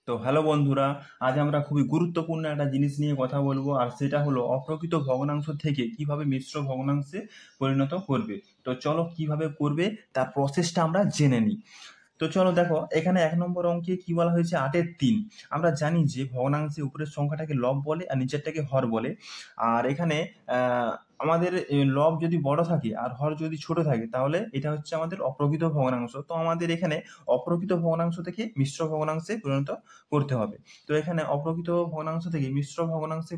তো হ্যালো বন্ধুরা, আজ আমরা খুবই গুরুত্বপূর্ণ একটা জিনিস নিয়ে কথা বলবো, আর সেটা হলো অপ্রকৃত ভগ্নাংশ থেকে কিভাবে মিশ্র ভগ্নাংশে পরিণত করবে। তো চলো কিভাবে করবে তার প্রসেসটা আমরা জেনে নিই। তো চলো দেখো, এখানে 1 নম্বর অঙ্কে কি বলা হয়েছে, 8-এর 3। আমরা জানি যে ভগ্নাংশের উপরের সংখ্যাটাকে লব বলে আর নিচেরটাকে হর বলে। আর এখানে আমাদের লব যদি বড় থাকে আর হর যদি ছোট থাকে তাহলে এটা হচ্ছে আমাদের অপ্রকৃত ভগ্নাংশ। তো আমাদের এখানে অপ্রকৃত ভগ্নাংশ থেকে মিশ্র ভগ্নাংশে পরিণত করতে হবে। তো এখানে অপ্রকৃত ভগ্নাংশ থেকে মিশ্র ভগ্নাংশে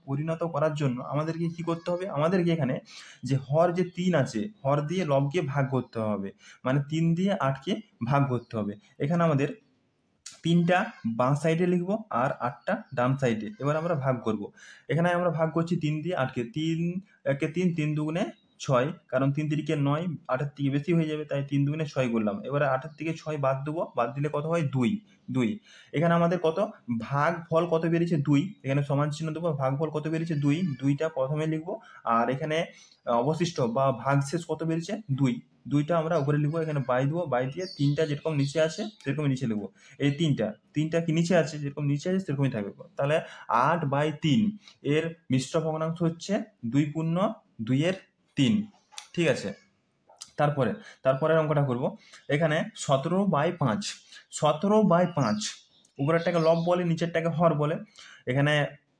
পরিণত করার জন্য আমাদেরকে কি করতে হবে, আমাদেরকে এখানে যে হর যে 3 আছে, হর দিয়ে লবকে ভাগ করতে হবে, মানে 3 দিয়ে 8কে ভাগ করতে হবে। এখানে আমাদের 3টা বাঁ সাইডে লিখবো আর 8টা ডান সাইডে। এবার আমরা ভাগ করব। এখানে আমরা ভাগ করছি 3 দিয়ে 8কে। 3 একে 3, 3 দুগুণে 6, কারণ 3 তিরিকে 9, 8-এর থেকে বেশি হয়ে যাবে, তাই 3 দুগুণে 6 করলাম। এবারে 8-এর থেকে 6 বাদ দেবো, বাদ দিলে কত হয়, 2। 2 এখানে আমাদের কত ভাগ ফল কত বেরিয়েছে, 2। এখানে সমান চিহ্ন দেবো, ভাগ ফল কত বেরিয়েছে, 2। 2টা প্রথমে লিখবো, আর এখানে অবশিষ্ট বা ভাগশেষ কত বেরিয়েছে, 2। 2টা আমরা উপরে লিখবো, এখানে বাই দেবো, বাই দিয়ে 3টা যেরকম নিচে আছে সেরকম নিচে লিখবো। এই 3টা কি নিচে আছে, যেরকম নিচে আছে সেরকমই থাকবে। তাহলে 8/3 এর মিশ্র ভগ্নাংশ হচ্ছে 2/2 ঠিক আছে। তারপরের অঙ্কটা করব। এখানে 17/5। 17/5 উপরেরটাকে লব বলে, নিচেরটাকে হর বলে। এখানে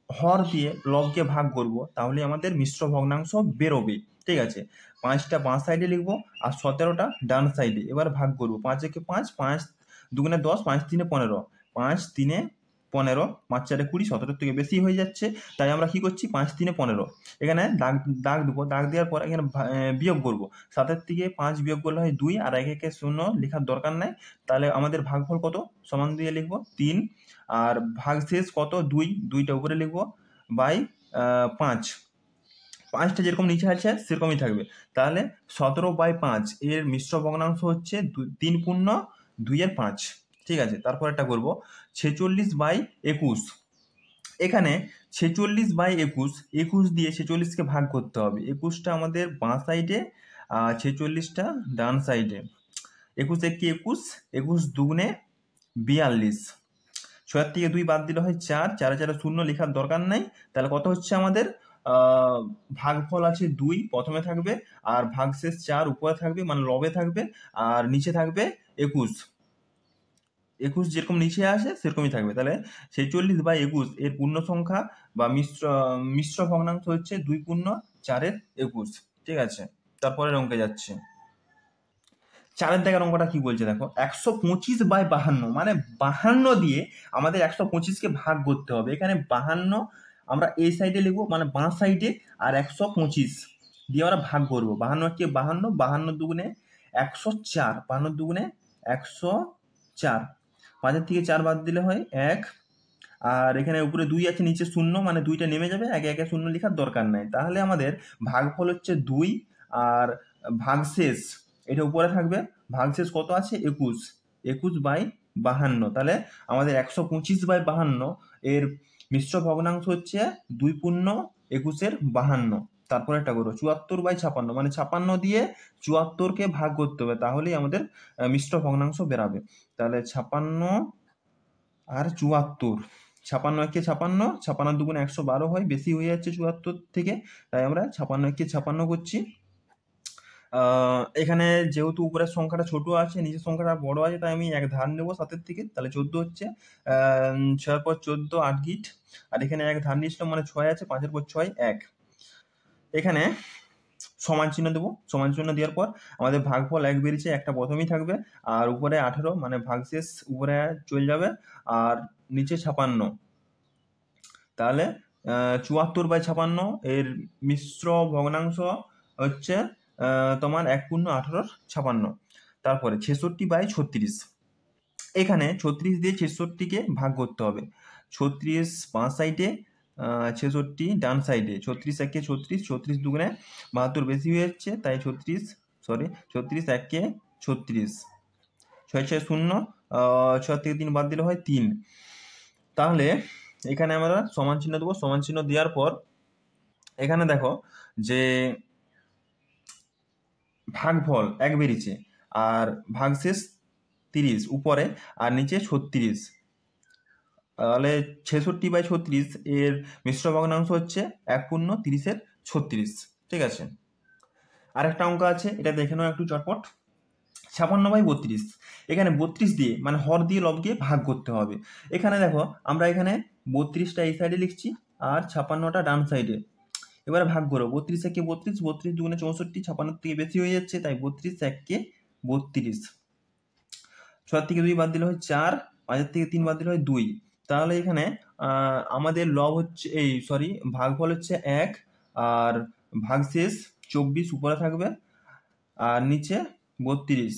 হর দিয়ে লবকে ভাগ করব, তাহলে আমাদের মিশ্র ভগ্নাংশ বেরোবে। ঠিক আছে, 5টা বাঁ সাইডে লিখবো আর 17টা ডান সাইডে। এবার ভাগ করব, 5 একে 5, 5 দুগুণে 10, 5 তিনে 15, 5 তিনে 15, 5 চারে 20, 17 থেকে বেশি হয়ে যাচ্ছে, তাই আমরা কি করছি, 5 তিনে 15। এখানে দাগ দেবো, দাগ দেওয়ার পর এখানে বিয়োগ করব। 7-এর থেকে 5 বিয়োগ করলে হয় 2, আর 1 একে 0 লেখার দরকার নাই। তাহলে আমাদের ভাগফল কত, সমান দিয়ে লিখবো 3, আর ভাগশেষ কত, 2। 2টা উপরে লিখবো, বাই 5। 5টা যেরকম নিচে আছে সেরকমই থাকবে। তাহলে 17/5 এর মিশ্র ভগ্নাংশ হচ্ছে 3/2 ঠিক আছে। তারপর একটা করবো 46/21। এখানে 46/21, 21 দিয়ে 46কে ভাগ করতে হবে। 21টা আমাদের বাঁ সাইডে আর 46টা ডান সাইডে। 21 একে 21, 21 দুগুণে 42। 6 থেকে 2 বাদ দিলে হয় 4, 4 4 0 লেখার দরকার নাই। তাহলে কত হচ্ছে আমাদের, ভাগফল আছে 2 প্রথমে থাকবে, আর ভাগশেষ 4 উপরে থাকবে, মানে লবে থাকবে, আর নিচে থাকবে 21। 21 যেরকম নিচে আসে সেরকমই থাকবে। তাহলে 46/21 এর পূর্ণ সংখ্যা বা মিশ্র ভগ্নাংশ হচ্ছে 2/4-21। ঠিক আছে, তারপরের অঙ্কে যাচ্ছে। 4-এর দাগের অঙ্কটা কি বলছে দেখো, 125/52, মানে 52 দিয়ে আমাদের 125কে ভাগ করতে হবে। এখানে 52 আমরা এই সাইডে লিখবো, মানে বাঁ সাইডে, আর 125 দিয়ে আমরা ভাগ করবো। 52 কে 52, 52 দুগুণে 104, 52 দুগুণে 104। 5-এর থেকে 4 বাদ দিলে হয় 1, আর এখানে উপরে 2 আছে, নিচে 0, মানে 2টা নেমে যাবে, 1 1 0 লেখার দরকার নাই। তাহলে আমাদের ভাগফল হচ্ছে 2, আর ভাগশেষ এটা উপরে থাকবে। ভাগশেষ কত আছে, 21। 21/52। তাহলে আমাদের 125/52 এর মিশ্র ভগ্নাংশ হচ্ছে 2/21-52। তারপরে একটা করবো 74/56, মানে 56 দিয়ে 74কে ভাগ করতে হবে, তাহলেই আমাদের মিশ্র ভগ্নাংশ বেরাবে। তাহলে 56 আর 74, 56 একে 56, 56 দুগুণে 112 হয়, বেশি হয়ে যাচ্ছে 74 থেকে, তাই আমরা 56 একে 56 করছি। এখানে যেহেতু উপরের সংখ্যাটা ছোট আছে, নিচের সংখ্যাটা বড় আছে, তাই আমি এক ধার নেবো 7-এর থেকে। তাহলে 14 হচ্ছে, 6-এর পর 14 8 গিট, আর এখানে এক ধার নিয়েছিলাম, মানে 6 আছে, 5-এর পর 6 1। এখানে সমান চিহ্ন দেবো, সমান চিহ্ন দেওয়ার পর আমাদের ভাগফল 1 বেরিয়েছে, একটা প্রথমেই থাকবে, আর উপরে 18, মানে ভাগশেষ উপরে চলে যাবে, আর নিচে 56। তাহলে 74/56 এর মিশ্র ভগ্নাংশ হচ্ছে তোমার 1/18-56। তারপরে 66/36। এখানে 36 দিয়ে 66কে ভাগ করতে হবে। 36 বাঁ সাইডে, 66 ডান সাইডে। 36 একে 36, 36 দুগুণে 72 বেশি হয়ে যাচ্ছে, তাই 36 একে 36, 6 6 0, 6 থেকে 3 বাদ দিলে হয় 3। তাহলে এখানে আমরা সমান চিহ্ন দেবো, সমান চিহ্ন দেওয়ার পর এখানে দেখো যে ভাগফল 1 বেরিয়েছে, আর ভাগশেষ 30 উপরে, আর নিচে 36। তাহলে 66/36 এর মিশ্র ভগ্নাংশ হচ্ছে 1/30 ঠিক আছে। আরেকটা অঙ্ক আছে, এটা দেখে নাও একটু চটপট। 56/32, এখানে 32 দিয়ে মানে হর দিয়ে লবকে ভাগ করতে হবে। এখানে দেখো আমরা এখানে 32টা এই সাইডে লিখছি আর 56টা ডান সাইডে। এবারে ভাগ করো, 32 একে 32, 32 দুগুণে 64, 56 থেকে বেশি হয়ে যাচ্ছে, তাই 32 একে 32। 6 থেকে 2 বাদ দিলে হয় 4, 5 থেকে 3 বাদ দিলে হয় 2। তাহলে এখানে আমাদের লব হচ্ছে ভাগফল হচ্ছে 1, আর ভাগশেষ 24 উপরে থাকবে আর নিচে 32।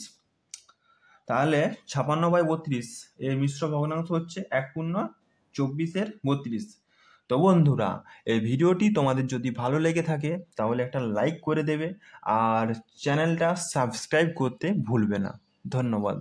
তাহলে 56/32 এর মিশ্র ভগ্নাংশ হচ্ছে 1/24। তো বন্ধুরা, এই ভিডিওটি তোমাদের যদি ভালো লেগে থাকে তাহলে একটা লাইক করে দেবে আর চ্যানেলটা সাবস্ক্রাইব করতে ভুলবে না। ধন্যবাদ।